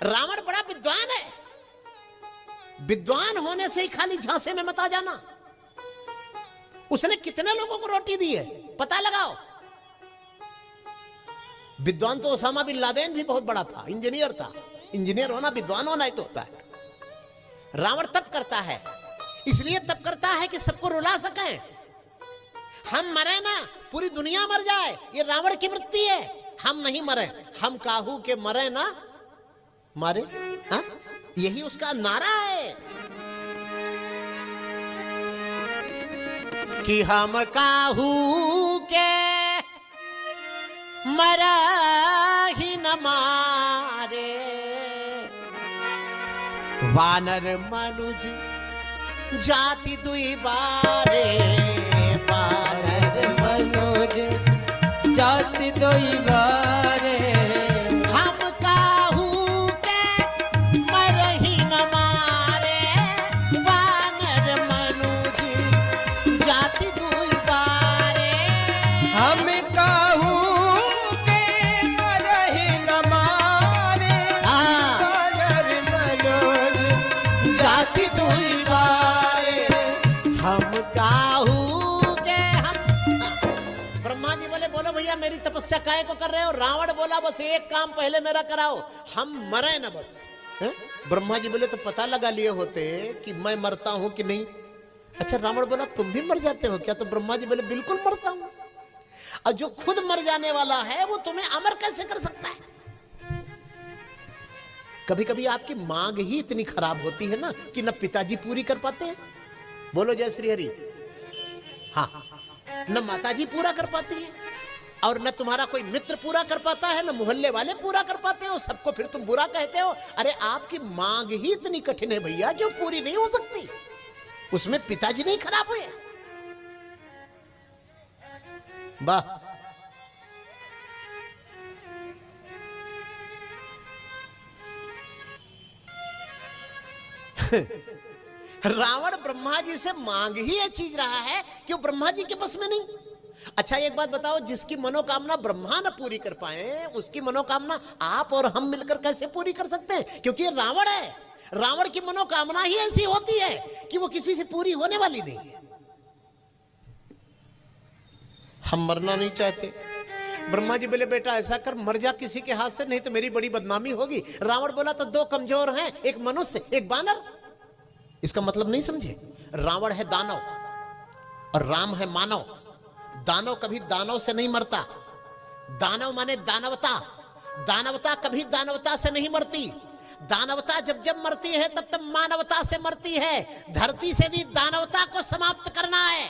रावण बड़ा विद्वान है, विद्वान होने से ही खाली झांसे में मत आ जाना। उसने कितने लोगों को रोटी दी है पता लगाओ। विद्वान तो ओसामा बिन लादेन भी बहुत बड़ा था, इंजीनियर था। इंजीनियर होना विद्वान होना ही तो होता है। रावण तप करता है, इसलिए तप करता है कि सबको रुला सके। हम मरे ना, पूरी दुनिया मर जाए, ये रावण की वृत्ति है। हम नहीं मरे, हम काहू के मरे ना मारे, हाँ? यही उसका नारा है कि हम काहू के मरा ही न मारे, वानर मनुज जाति दुई बारे, वानर मनोज जाति दुई बारे, हम काहू के मर ही न मारे, वानर मनुज जाति दुई बारे, हम काहू के मर ही न मारे, वानर मनोज जाति दुई बारे, हम काहू के हम। ब्रह्मा जी बोले, बोलो भैया मेरी तपस्या काहे को कर रहे हो? रावण बोला बस एक काम पहले मेरा कराओ, हम मरे ना बस। हैं? ब्रह्मा जी बोले तो पता लगा लिए होते कि मैं मरता हूं कि नहीं। अच्छा, रावण बोला तुम भी मर जाते हो क्या? तो ब्रह्मा जी बोले बिल्कुल मरता हूं। और जो खुद मर जाने वाला है वो तुम्हें अमर कैसे कर सकता है? कभी कभी आपकी मांग ही इतनी खराब होती है ना कि न पिताजी पूरी कर पाते हैं, बोलो जय श्री हरि, हाँ, न माताजी पूरा कर पाती है, और न तुम्हारा कोई मित्र पूरा कर पाता है, न मोहल्ले वाले पूरा कर पाते हो, सबको फिर तुम बुरा कहते हो। अरे आपकी मांग ही इतनी कठिन है भैया जो पूरी नहीं हो सकती, उसमें पिताजी नहीं खराब हुए। वाह, रावण ब्रह्मा जी से मांग ही ये चीज रहा है कि वो ब्रह्मा जी के बस में नहीं। अच्छा एक बात बताओ, जिसकी मनोकामना ब्रह्मा न पूरी कर पाए उसकी मनोकामना आप और हम मिलकर कैसे पूरी कर सकते हैं? क्योंकि ये रावण है, रावण की मनोकामना ही ऐसी होती है कि वो किसी से पूरी होने वाली नहीं है। हम मरना नहीं चाहते। ब्रह्मा जी बोले बेटा ऐसा कर, मर जा किसी के हाथ से, नहीं तो मेरी बड़ी बदनामी होगी। रावण बोला तो दो कमजोर हैं, एक मनुष्य एक बानर। इसका मतलब नहीं समझे, रावण है दानव और राम है मानव। दानव कभी दानव से नहीं मरता, दानव माने दानवता, दानवता कभी दानवता से नहीं मरती। दानवता जब जब मरती है तब तब मानवता से मरती है। धरती से भी दानवता को समाप्त करना है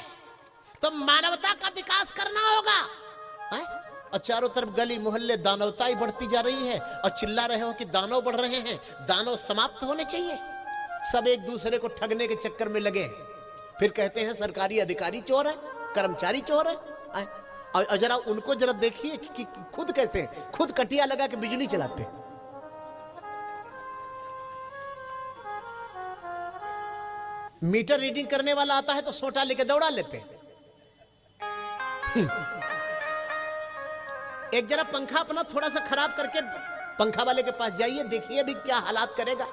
तो मानवता का विकास करना होगा, है? और चारों तरफ गली मोहल्ले दानवता ही बढ़ती जा रही है और चिल्ला रहे हो कि दानव बढ़ रहे हैं। दानव समाप्त होने चाहिए। सब एक दूसरे को ठगने के चक्कर में लगे, फिर कहते हैं सरकारी अधिकारी चोर है, कर्मचारी चोर है। और जरा उनको जरा देखिए कि खुद कैसे, खुद कटिया लगा के बिजली चलाते। मीटर रीडिंग करने वाला आता है तो सोटा लेके दौड़ा लेते। एक जरा पंखा अपना थोड़ा सा खराब करके पंखा वाले के पास जाइए, देखिए अभी क्या हालात करेगा।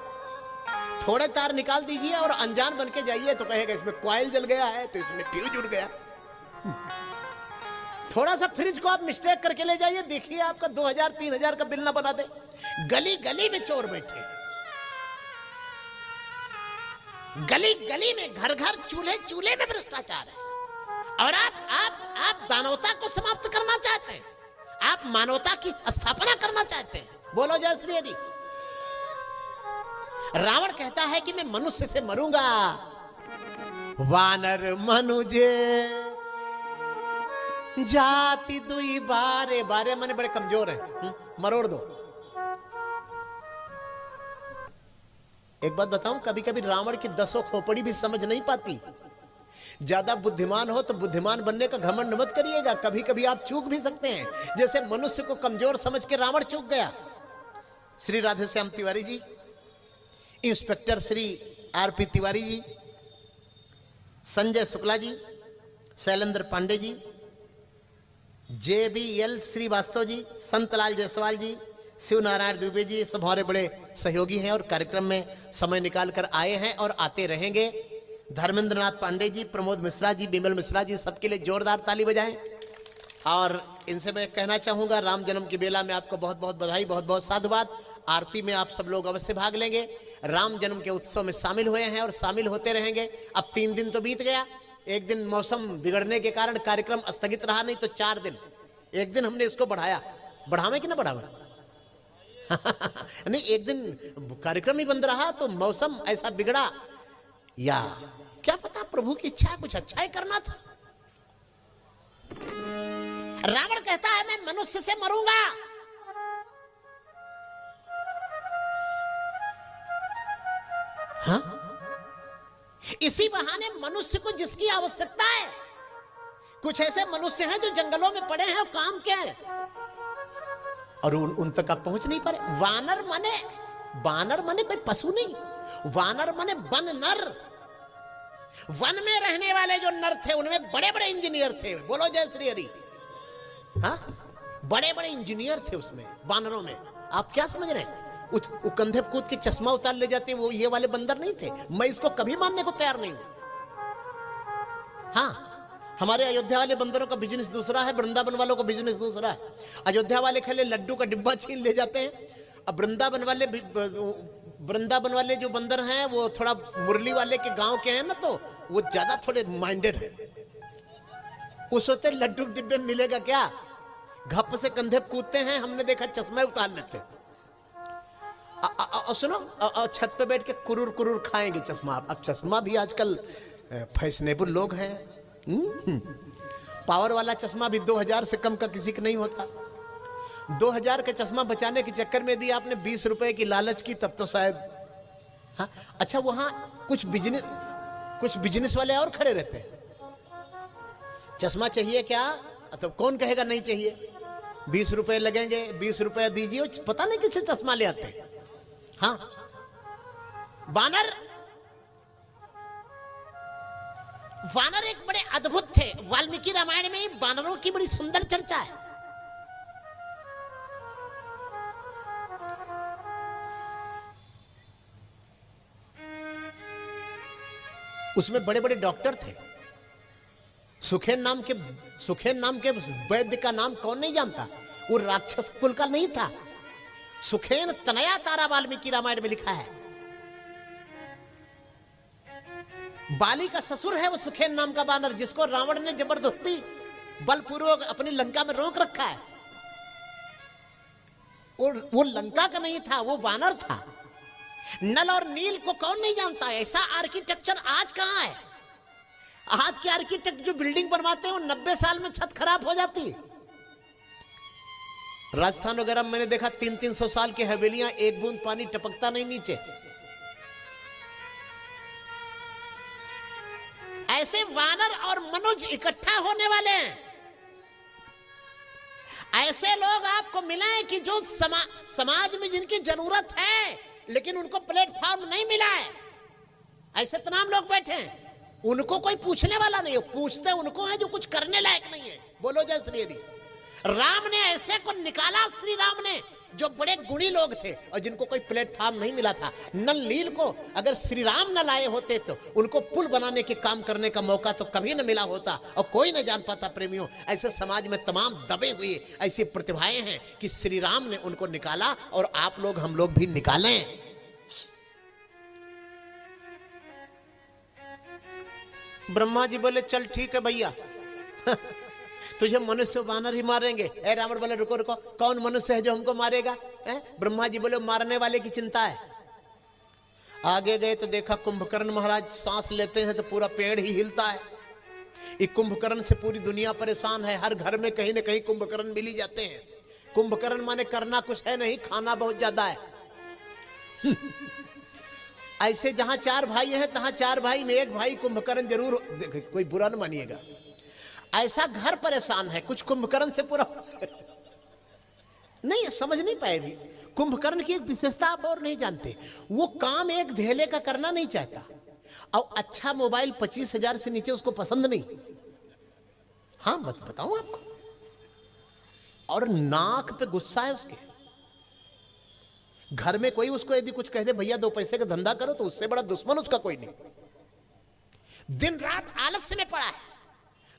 थोड़े तार निकाल दीजिए और अनजान बन के जाइए तो कहेगा इसमें कॉइल जल गया है, तो इसमें फ्यूज उड़ गया। थोड़ा सा फ्रिज को आप मिस्टेक करके ले जाइए, देखिए आपका 2000-3000 का बिल ना बना दे। गली गली में चोर बैठे, गली गली में, घर घर चूल्हे चूल्हे में भ्रष्टाचार है। और आप दानवता को समाप्त करना चाहते हैं, आप मानवता की स्थापना करना चाहते हैं। बोलो जय श्री हरि। रावण कहता है कि मैं मनुष्य से मरूंगा, वानर मनुज जाति दुई बारे, बारे माने बड़े कमजोर हैं, मरोड़ दो। एक बात बताऊं, कभी कभी रावण की 10 खोपड़ी भी समझ नहीं पाती। ज्यादा बुद्धिमान हो तो बुद्धिमान बनने का घमंड मत करिएगा, कभी कभी आप चूक भी सकते हैं। जैसे मनुष्य को कमजोर समझ के रावण चूक गया। Shri Radheshyam Tiwari ji, inspector Shri RP. Tiwari ji, Sanjay Shukla ji, Shailendra Pandey ji, JBL Srivastava ji, Santlal Jaiswal जी, शिव नारायण दुबे जी सब हमारे बड़े सहयोगी हैं और कार्यक्रम में समय निकाल कर आए हैं और आते रहेंगे। धर्मेंद्र नाथ पांडे जी, प्रमोद मिश्रा जी, बिमल मिश्रा जी, सबके लिए जोरदार ताली बजाएं। और इनसे मैं कहना चाहूँगा, राम जन्म की बेला में आपको बहुत बहुत बधाई, बहुत बहुत साधुवाद। आरती में आप सब लोग अवश्य भाग लेंगे। राम जन्म के उत्सव में शामिल हुए हैं और शामिल होते रहेंगे। अब 3 दिन तो बीत गया, एक दिन मौसम बिगड़ने के कारण कार्यक्रम स्थगित रहा, नहीं तो 4 दिन। एक दिन हमने इसको बढ़ाया, बढ़ावे कि ना बढ़ावे नहीं, एक दिन कार्यक्रम ही बंद रहा तो मौसम ऐसा बिगड़ा, या क्या पता प्रभु की इच्छा है, कुछ अच्छा ही करना था। रावण कहता है मैं मनुष्य से मरूंगा, हाँ? इसी बहाने मनुष्य को जिसकी आवश्यकता है, कुछ ऐसे मनुष्य हैं जो जंगलों में पड़े हैं और काम क्या है, और उन तक आप पहुंच नहीं पाए। वानर माने कोई पशु नहीं, वानर माने वन नर। वन में रहने वाले जो नर थे उनमें बड़े बड़े इंजीनियर थे, बोलो जय श्री हरि। हाँ, बड़े बड़े इंजीनियर थे उसमें, वानरों में। आप क्या समझ रहे हैं? वो कंधे कूद के चश्मा उतार ले जाते, वो ये वाले बंदर नहीं थे। मैं इसको कभी मानने को तैयार नहीं हूं। हाँ, हमारे अयोध्या वाले बंदरों का बिजनेस दूसरा है, वृंदावन वालों का बिजनेस दूसरा है। अयोध्या वाले खाली लड्डू का डिब्बा छीन ले जाते हैं, अब वृंदावन वाले जो बंदर हैं वो थोड़ा मुरली वाले के गांव के हैं ना, तो वो ज्यादा थोड़े माइंडेड है। वो सोचते लड्डू डिब्बे में मिलेगा क्या, घप से कंधे कूदते हैं। हमने देखा चश्मा उतार लेते। सुनो, छत पे बैठ के कुरूर कुरूर खाएंगे चश्मा। अब चश्मा भी आजकल फैशनेबल लोग हैं। पावर वाला चश्मा भी 2000 से कम का किसी का नहीं होता। 2000 का चश्मा बचाने के चक्कर में यदि आपने 20 रुपए की लालच की तब तो शायद, हाँ? अच्छा, वहां कुछ बिजनेस वाले और खड़े रहते हैं। चश्मा चाहिए क्या, तो कौन कहेगा नहीं चाहिए? 20 रुपए लगेंगे, 20 रुपए दीजिए, पता नहीं किससे चश्मा ले आते हैं। हाँ, वानर एक बड़े अद्भुत थे। वाल्मीकि रामायण में वानरों की बड़ी सुंदर चर्चा है। उसमें बड़े बड़े डॉक्टर थे। सुखेन नाम के वैद्य का नाम कौन नहीं जानता? वो राक्षस कुल का नहीं था। सुखेन तनया तारा वाल्मीकि रामायण में लिखा है। बाली का ससुर है वो सुखेन नाम का वानर, जिसको रावण ने जबरदस्ती बलपूर्वक अपनी लंका में रोक रखा है। और वो लंका का नहीं था, वो वानर था। नल और नील को कौन नहीं जानता? ऐसा आर्किटेक्चर आज कहां है? आज के आर्किटेक्ट जो बिल्डिंग बनवाते हैं वो 90 साल में छत खराब हो जाती है। राजस्थान वगैरह में मैंने देखा 300-300 साल की हवेलियां, एक बूंद पानी टपकता नहीं नीचे। ऐसे वानर और मनुष्य इकट्ठा होने वाले हैं। ऐसे लोग आपको मिले कि जो समाज में जिनकी जरूरत है लेकिन उनको प्लेटफॉर्म नहीं मिला है। ऐसे तमाम लोग बैठे हैं, उनको कोई पूछने वाला नहीं है। पूछते उनको है जो कुछ करने लायक नहीं है। बोलो जय श्री हरि। राम ने ऐसे को निकाला, श्री राम ने, जो बड़े गुणी लोग थे और जिनको कोई प्लेटफॉर्म नहीं मिला था। नल नील को अगर श्री राम न लाए होते तो उनको पुल बनाने के काम करने का मौका तो कभी न मिला होता और कोई न जान पाता। प्रेमियों, ऐसे समाज में तमाम दबे हुए ऐसी प्रतिभाएं हैं कि श्री राम ने उनको निकाला और आप लोग, हम लोग भी निकालें। ब्रह्मा जी बोले चल ठीक है भैया तुझे मनुष्य वानर ही मारेंगे। ए रावण बोले रुको रुको, कौन मनुष्य है जो हमको मारेगा? ब्रह्मा जी बोले मारने वाले की चिंता है। आगे गए तो देखा कुंभकर्ण महाराज सांस लेते हैं तो पूरा पेड़ ही हिलता है। ये कुंभकर्ण से पूरी दुनिया परेशान है। हर घर में कहीं ना कहीं कुंभकर्ण मिल ही जाते हैं। कुंभकर्ण माने करना कुछ है नहीं, खाना बहुत ज्यादा है। ऐसे जहां 4 भाई हैं तहां 4 भाई में एक भाई कुंभकर्ण जरूर, कोई बुरा न मानिएगा। ऐसा घर परेशान है, कुछ कुंभकर्ण से पूरा नहीं समझ नहीं पाए भी। कुंभकर्ण की एक विशेषता आप और नहीं जानते, वो काम एक धेले का करना नहीं चाहता और अच्छा मोबाइल 25,000 से नीचे उसको पसंद नहीं। हाँ बताऊं आपको, और नाक पे गुस्सा है उसके। घर में कोई उसको यदि कुछ कह दे, भैया 2 पैसे का धंधा करो, तो उससे बड़ा दुश्मन उसका कोई नहीं। दिन रात आलस्य में पड़ा है,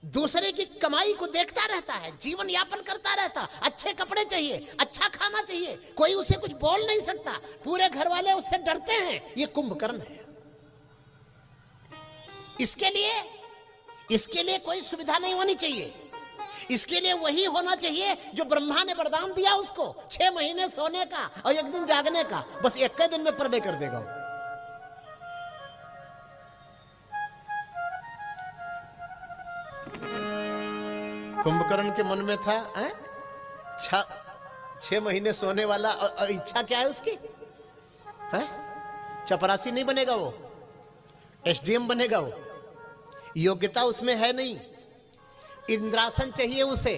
दूसरे की कमाई को देखता रहता है, जीवन यापन करता रहता, अच्छे कपड़े चाहिए, अच्छा खाना चाहिए, कोई उसे कुछ बोल नहीं सकता, पूरे घर वाले उससे डरते हैं। ये कुंभकर्ण है। इसके लिए कोई सुविधा नहीं होनी चाहिए। इसके लिए वही होना चाहिए जो ब्रह्मा ने वरदान दिया उसको, 6 महीने सोने का और 1 दिन जागने का, बस 1 दिन में प्रलय कर देगा। कुंभकर्ण के मन में था 6 महीने सोने वाला, और इच्छा क्या है उसकी? चपरासी नहीं बनेगा वो, एसडीएम बनेगा वो, योग्यता उसमें है नहीं। इंद्रासन चाहिए उसे।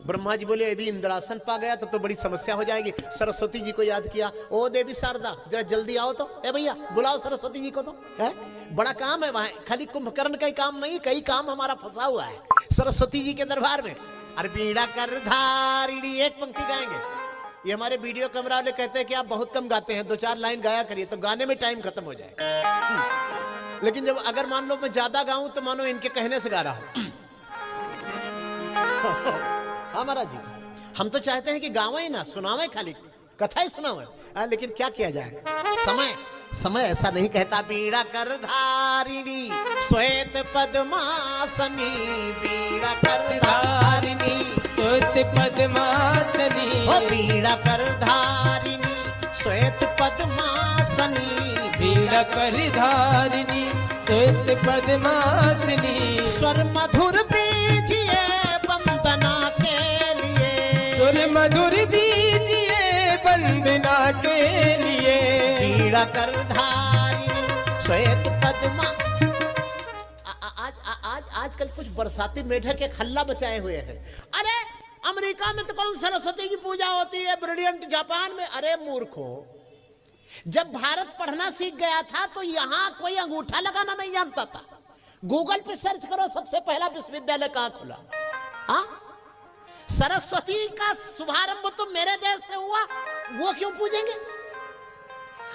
ब्रह्मा जी बोले यदि इंद्रासन पा गया तब तो बड़ी समस्या हो जाएगी। सरस्वती जी को याद किया, ओ देवी शारदा जरा जल्दी आओ तो, ए भैया बुलाओ सरस्वती जी को तो, है बड़ा काम है वहां। खाली कुंभकर्ण का ही काम नहीं, कई काम हमारा फंसा हुआ है सरस्वती जी के दरबार में। अरे बीड़ा कर धारिणी, एक पंक्ति गाएंगे। ये हमारे वीडियो कैमरा वाले कहते हैं कि आप बहुत कम गाते हैं, 2-4 लाइन गाया करिए, तो गाने में टाइम खत्म हो जाएगा। लेकिन जब अगर मान लो मैं ज्यादा गाऊं तो मानो इनके कहने से गा रहा हूं। हाँ महाराज जी, हम तो चाहते हैं कि गावे ही ना, सुनावे, खाली कथा ही सुनावे। लेकिन क्या किया जाए, समय ऐसा नहीं कहता। बीड़ा कर धारिणी श्वेत पद्मासनी, बीड़ा कर धारिणी श्वेत पद्मासनी, ओ बीड़ा कर धारिणी श्वेत पद्मासनी, बीड़ा कर धारिणी श्वेत पद्मासनी। स्वर मधुर दीजिए वंदना के लिए, सुर मधुर दीजिए वंदना के लिए। बीड़ा कर धारिणी श्वेत पद्मा। आजकल कुछ बरसाती मेढक के खल्ला बचाए हुए हैं। अरे अमेरिका में तो कौन सरस्वती की पूजा होती है, ब्रिलियंट जापान में। अरे मूर्खो, जब भारत पढ़ना सीख गया था तो यहां कोई अंगूठा लगाना नहीं जानता था। गूगल पे सर्च करो, सबसे पहला विश्वविद्यालय कहां खुला। सरस्वती का शुभारंभ तो मेरे देश से हुआ, वो क्यों पूजेंगे?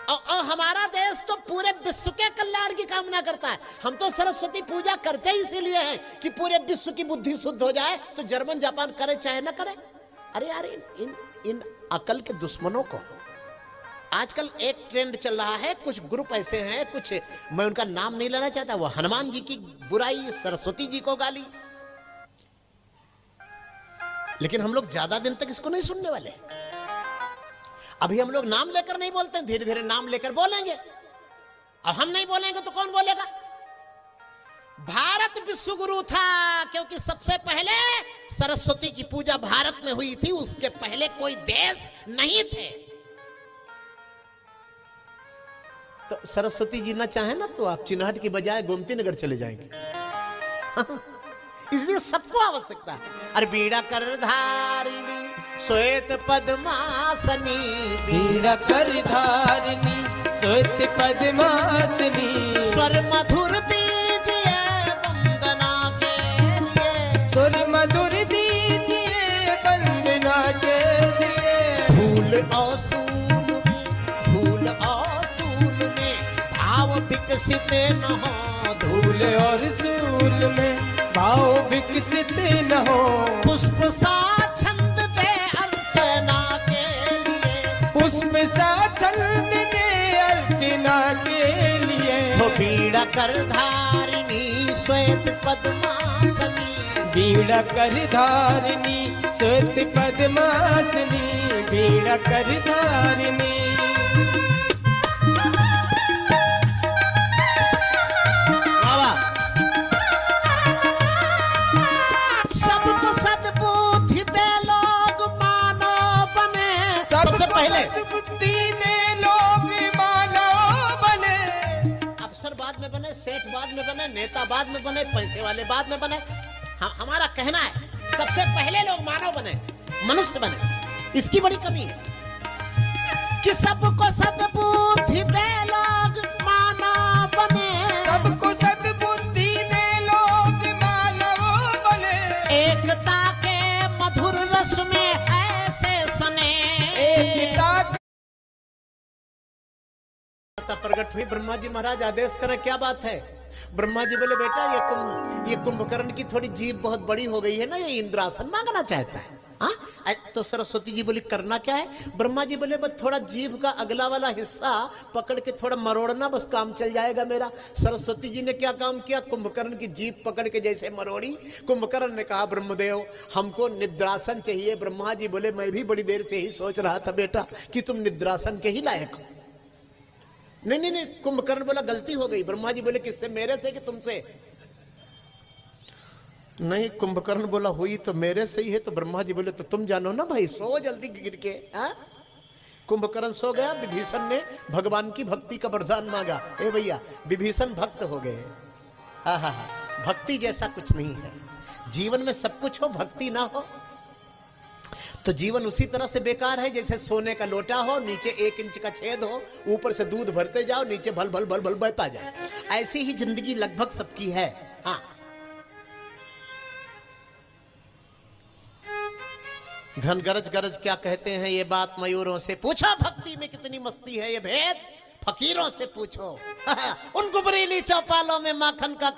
और हमारा देश तो पूरे विश्व के कल्याण की कामना करता है। हम तो सरस्वती पूजा करते ही इसीलिए हैं कि पूरे विश्व की बुद्धि शुद्ध हो जाए, तो जर्मन जापान करे चाहे ना करे। अरे यार, इन अकल के दुश्मनों को आजकल एक ट्रेंड चल रहा है, कुछ ग्रुप ऐसे हैं, कुछ मैं उनका नाम नहीं लेना चाहता, वो हनुमान जी की बुराई, सरस्वती जी को गाली। लेकिन हम लोग ज्यादा दिन तक इसको नहीं सुनने वाले। अभी हम लोग नाम लेकर नहीं बोलते, धीरे धीरे नाम लेकर बोलेंगे। और हम नहीं बोलेंगे तो कौन बोलेगा? भारत विश्व गुरु था, क्योंकि सबसे पहले सरस्वती की पूजा भारत में हुई थी, उसके पहले कोई देश नहीं थे। तो सरस्वती जी ना चाहे ना तो आप चिन्हट की बजाय गोमती नगर चले जाएंगे। इसलिए सबको आवश्यकता है। अरे बीड़ा कर धारिणी श्वेत पद्मासनी, बीड़ा कर धारिणी श्वेत पद्मासनी। स्वर मधुर दीजिए वंदना के लिए, सुर मधुर दीजिए वंदना के लिए। धूल और सूल में भाव विकसित न हो, धूल और सूल में भाव विकसित न हो। पुष्प सा छंद दे अर्चना के लिए, पुष्प सा छंद दे अर्चना के लिए। हो बीड़ा कर धारिणी श्वेत पद्मासनी, बीड़ा कर धारिणी श्वेत पद्मासनी, बीड़ा कर धारिणी। सेठ बाद में बने, नेता बाद में बने, पैसे वाले बाद में बने। हमारा कहना है सबसे पहले लोग मानव बने, मनुष्य बने। इसकी बड़ी कमी है कि सबको सद्बुद्धि दे लोग मानव बने, सबको सद्बुद्धि दे लोग मानव बने। एकता के मधुर रस में ऐसे सने, एकता माता प्रकट हुई, ब्रह्मा जी महाराज आदेश करें, क्या बात है? ब्रह्मा जी बोले बेटा ये कुंभकर्ण की थोड़ी जीभ बहुत बड़ी हो गई है ना, ये इंद्रासन मांगना चाहता है। हाँ, तो सरस्वती जी बोली करना क्या है? ब्रह्मा जी बोले बस थोड़ा जीभ का अगला वाला हिस्सा पकड़ के थोड़ा मरोड़ना, बस काम चल जाएगा मेरा। सरस्वती जी ने क्या काम किया? कुंभकर्ण की जीभ पकड़ के जैसे मरोड़ी। कुंभकर्ण ने कहा ब्रह्मदेव हमको निद्रासन चाहिए। ब्रह्मा जी बोले मैं भी बड़ी देर से ही सोच रहा था बेटा कि तुम निद्रासन के ही लायक हो। नहीं नहीं नहीं, कुंभकर्ण बोला गलती हो गई। ब्रह्मा जी बोले किससे? मेरे से कि तुमसे? नहीं, कुंभकर्ण बोला हुई तो मेरे से ही है। तो ब्रह्मा जी बोले तो तुम जानो ना भाई, सो जल्दी गिर के। कुंभकर्ण सो गया। विभीषण ने भगवान की भक्ति का वरदान मांगा। ए भैया, विभीषण भक्त हो गए। हा, भक्ति जैसा कुछ नहीं है। जीवन में सब कुछ हो, भक्ति ना हो तो जीवन उसी तरह से बेकार है जैसे सोने का लोटा हो, नीचे 1 इंच का छेद हो, ऊपर से दूध भरते जाओ, नीचे भल भल भल भल बहता जाए। ऐसी ही जिंदगी लगभग सबकी है। हाँ, घन गरज गरज क्या कहते हैं, ये बात मयूरों से पूछो, भक्ति में कितनी मस्ती है ये भेद फकीरों से पूछो। उन गुबरीली चौपालों में माखन का